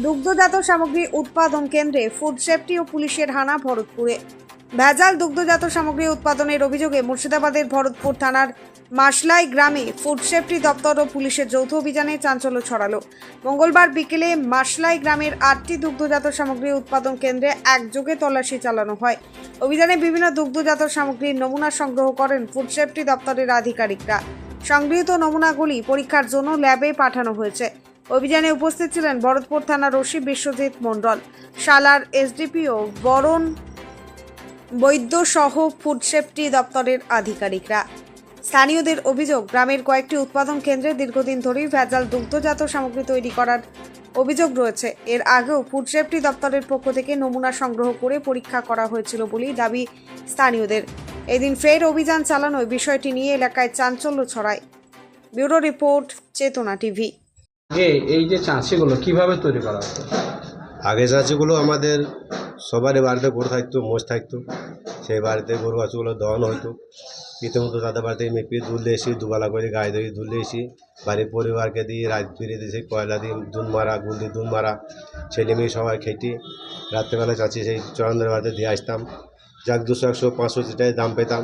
দুগ্ধজাত সামগ্রী উৎপাদন কেন্দ্রে ফুড সেফটি ও পুলিশের হানা ভরতপুরে। ভেজাল দুগ্ধজাত সামগ্রী উৎপাদনের অভিযোগে মুর্শিদাবাদের ভরতপুর থানার মাসলাই গ্রামে ফুড সেফটি দপ্তর ও পুলিশের যৌথ অভিযানে চাঞ্চল্য ছড়ালো। মঙ্গলবার বিকেলে মাসলাই গ্রামের 8টি দুগ্ধজাত সামগ্রী উৎপাদন কেন্দ্রে একযোগে তল্লাশি চালানো হয়। অভিযানে বিভিন্ন দুগ্ধজাত সামগ্রীর নমুনা সংগ্রহ করেন ফুড সেফটি দপ্তরের আধিকারিকরা। সংগৃহীত নমুনাগুলি পরীক্ষার জন্য ল্যাবে পাঠানো হয়েছে। অভিযানে উপস্থিত ছিলেন ভরতপুর থানার ওসি বিশ্বজিৎ মণ্ডল, সালার এসডিপিও বরণ বৈদ্য সহ ফুড সেফটি দপ্তরের আধিকারিকরা। স্থানীয়দের অভিযোগ, গ্রামের কয়েকটি উৎপাদন কেন্দ্রে দীর্ঘদিন ধরেই ভেজাল দুগ্ধজাত সামগ্রী তৈরি করার অভিযোগ রয়েছে। এর আগেও ফুড সেফটি দপ্তরের পক্ষ থেকে নমুনা সংগ্রহ করে পরীক্ষা করা হয়েছিল বলেই দাবি স্থানীয়দের। এদিন ফের অভিযান চালানোয় বিষয়টি নিয়ে এলাকায় চাঞ্চল্য ছড়ায়। ব্যুরো রিপোর্ট, চেতনা টিভি। এই যে চাষিগুলো কিভাবে তৈরি করা হতো? আগে চাষিগুলো আমাদের সবারই বাড়িতে গরু থাকতো, মোষ থাকতো। সেই বাড়িতে গরু বাছুরগুলো দহন হতো। ইতিমধ্যে তাদের বাড়িতে মেপে দুধ এসি দুবেলা করে গায়ে ধরে দুধ এসি বাড়ির পরিবারকে দিয়ে রাত ফিরিয়ে দিয়েছি। কয়লা দিয়ে দুধ মারা, গুল দিয়ে দুধ মারা, ছেলে মেয়ে সবাই খেটে রাত্রেবেলা চাষি সেই চরণদের বাড়িতে দিয়ে আসতাম। যাক 200, 100, 500 যেটাই দাম পেতাম,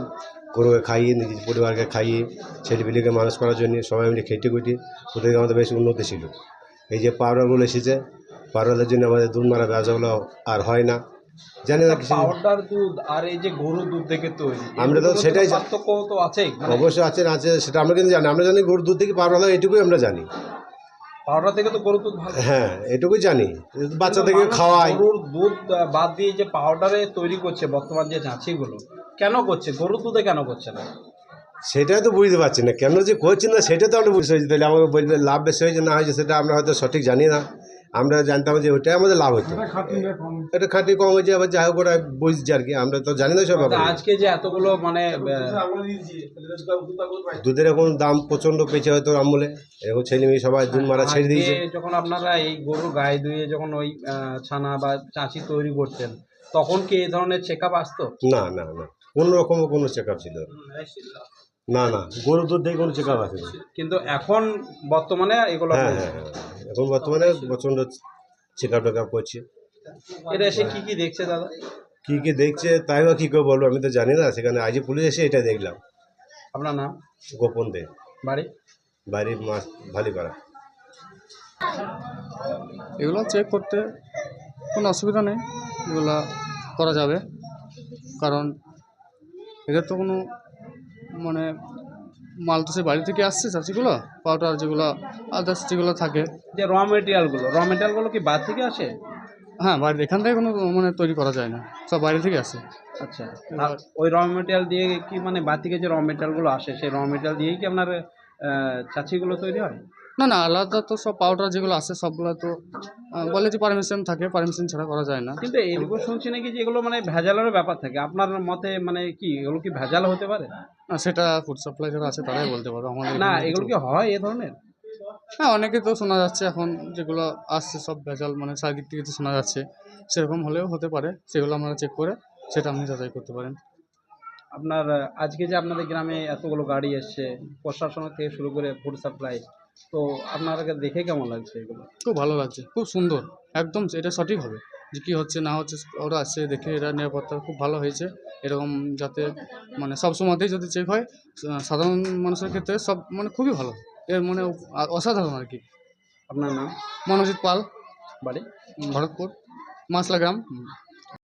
গরুকে খাইয়ে নিজের পরিবারকে খাইয়ে ছেলেপিলিকে মানুষ করার জন্য সবাই মিলে খেটে খুঁটি ওদেরকে আমাদের বেশ উন্নতি ছিল। এই যে পাউডারগুলো এসেছে, পাউডারের জন্য আমাদের দুধ মারা ব্যবসাগুলো আর হয় না। জানি না কিছু। পাউডার দুধ আর এই যে গরুর দুধ থেকে তৈরি, আমরা তো সেটাই পার্থক্য তো আছেই। অবশ্যই আছে সেটা আমরা কিন্তু জানি। আমরা জানি গরুর দুধ থেকে পাউডার হয়, এটুকুই আমরা জানি। পাউডার থেকে তো গরুর দুধ ভালো। হ্যাঁ, এটুকুই জানি। বাচ্চা থেকে খাওয়াই। গরুর দুধ বাদ দিয়ে যে পাউডারে তৈরি করছে বর্তমান যে চাষিগুলো, কেন করছে? গরুর দুধে কেন করছে না? সেটাই তো বুঝতে পারছি না, কেন যে করছি না সেটা তো আমরা বুঝতে পারছি। তাহলে আমাকে বলবে লাভ বেশি হয়েছে না হয়েছে সেটা আমরা হয়তো সঠিক জানি না। আমরা জানতাম যে ওটাই আমাদের লাভ হতো, এটা খাঁটি কম হয়েছে, আবার যাই হোক ওরা বুঝছে আর কি। আমরা তো জানি না সব ব্যাপারে। আজকে যে এতগুলো মানে দুধের এখন দাম প্রচণ্ড পেয়েছে হয়তো আমলে। এখন ছেলে মেয়ে সবাই দুধ মারা ছেড়ে দিয়েছে। যখন আপনারা এই গরু গায়ে ধুয়ে যখন ওই ছানা বা চাঁচি তৈরি করতেন, তখন কি এই ধরনের চেক আপ আসতো? না না না, কোনো রকম কোনো চেক আপ ছিল না। না, গরুর দুধ দিয়ে কোনো চেক আপ আছে। কিন্তু এখন বর্তমানে এগুলো হ্যাঁ, এখন বর্তমানে প্রচণ্ড চেক আপ টেক আপ করছে। এটা এসে কি কি দেখছে দাদা? কী দেখছে তাই বা কী করে বলবো, আমি তো জানি না। সেখানে আজই পুলিশ এসে এটা দেখলাম। আপনার নাম? গোপন দে, বাড়ি? বাড়ি মাছ ভালিপাড়া। এগুলো চেক করতে কোনো অসুবিধা নেই, এগুলো করা যাবে। কারণ এদের তো কোনো মানে মাল তো সে বাড়ি থেকে আসছে চাষিগুলো। পাউডার যেগুলো আদার্স যেগুলো থাকে, যে র মেটেরিয়ালগুলো কি বাইরে থেকে আসে? হ্যাঁ, বাড়ির এখান থেকে কোনো মানে তৈরি করা যায় না, সব বাইরে থেকে আসে। আচ্ছা, আর ওই র মেটেরিয়াল দিয়ে কি মানে বাইরে থেকে যে র মেটেরিয়ালগুলো আসে সেই র মেটেরিয়াল দিয়েই কি আপনার চাচিগুলো তৈরি হয়? না না, আলাদা তো সব পাউডার যেগুলো আসে সবগুলো তো বলে যে পারমিশন থাকে, পারমিশন ছাড়া করা যায় না। কিন্তু এরকম শুনছি নাকি যে এগুলো মানে ভেজালেরও ব্যাপার থাকে। আপনার মতে মানে কি এগুলো কি ভেজাল হতে পারে? না, সেটা ফুড সাপ্লাই যারা আছে তারাই বলতে পারবে। আমাদের না, এখানে এগুলো কি হয় এ ধরনের? হ্যাঁ, অনেকে তো শোনা যাচ্ছে এখন যেগুলো আসছে সব ভেজাল, মানে চারিদিক থেকে তো শোনা যাচ্ছে। সেরকম হলেও হতে পারে, সেগুলো আপনারা চেক করে সেটা আপনি যাচাই করতে পারেন। আপনার আজকে যে আপনাদের গ্রামে এতগুলো গাড়ি এসছে, প্রশাসনের থেকে শুরু করে ফুড সাপ্লাই, তো আপনাকে দেখে কেমন লাগছে এগুলো? খুব ভালো লাগছে, খুব সুন্দর, একদম এটা সঠিক হবে যে কী হচ্ছে না হচ্ছে ওরা আসছে দেখে এরা নিরাপত্তা খুব ভালো হয়েছে। এরকম যাতে মানে সব সময়তেই যদি চেক হয় সাধারণ মানুষের ক্ষেত্রে সব মানে খুবই ভালো। এর মানে অসাধারণ আর কি। আপনার নাম? মনোজিৎ পাল, বাড়ি? ভরতপুর, মাসলা গ্রাম।